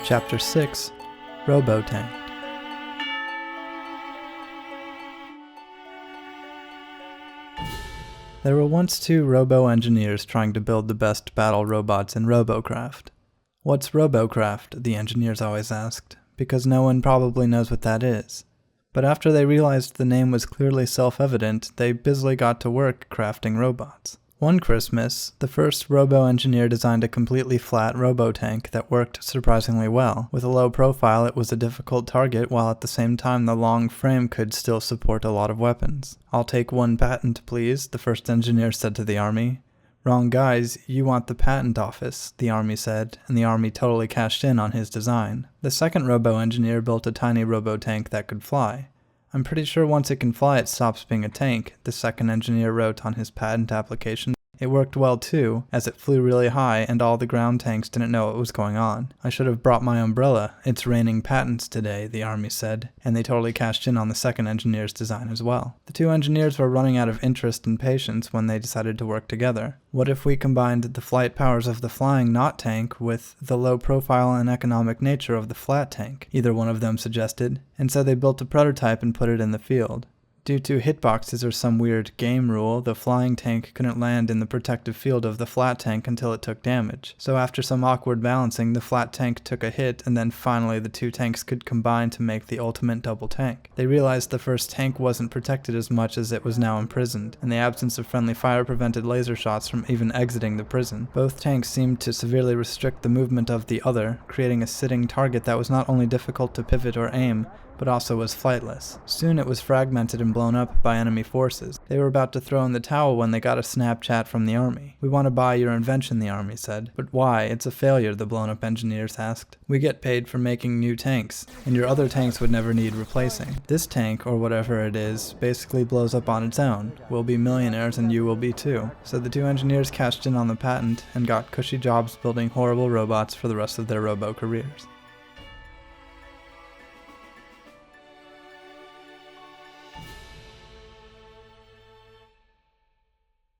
Chapter 6, Robotanked. There were once two robo-engineers trying to build the best battle robots in Robocraft. What's Robocraft? The engineers always asked, because no one probably knows what that is. But after they realized the name was clearly self-evident, they busily got to work crafting robots. One Christmas, the first robo-engineer designed a completely flat robotank that worked surprisingly well. With a low profile, it was a difficult target, while at the same time the long frame could still support a lot of weapons. "I'll take one patent, please," the first engineer said to the army. "Wrong guys, you want the patent office," the army said, and the army totally cashed in on his design. The second robo-engineer built a tiny robotank that could fly. "I'm pretty sure once it can fly it stops being a tank," the second engineer wrote on his patent application. It worked well too, as it flew really high and all the ground tanks didn't know what was going on. "I should have brought my umbrella. It's raining patents today," the army said, and they totally cashed in on the second engineer's design as well. The two engineers were running out of interest and patience when they decided to work together. "What if we combined the flight powers of the flying not tank with the low profile and economic nature of the flat tank?" either one of them suggested, and so they built a prototype and put it in the field. Due to hitboxes or some weird game rule, the flying tank couldn't land in the protective field of the flat tank until it took damage. So after some awkward balancing, the flat tank took a hit, and then finally the two tanks could combine to make the ultimate double tank. They realized the first tank wasn't protected as much as it was now imprisoned, and the absence of friendly fire prevented laser shots from even exiting the prison. Both tanks seemed to severely restrict the movement of the other, creating a sitting target that was not only difficult to pivot or aim, but also was flightless. Soon it was fragmented and blown up by enemy forces. They were about to throw in the towel when they got a Snapchat from the army. "We want to buy your invention," the army said. "But why? It's a failure," the blown-up engineers asked. "We get paid for making new tanks, and your other tanks would never need replacing. This tank, or whatever it is, basically blows up on its own. We'll be millionaires and you will be too." So the two engineers cashed in on the patent and got cushy jobs building horrible robots for the rest of their robo careers.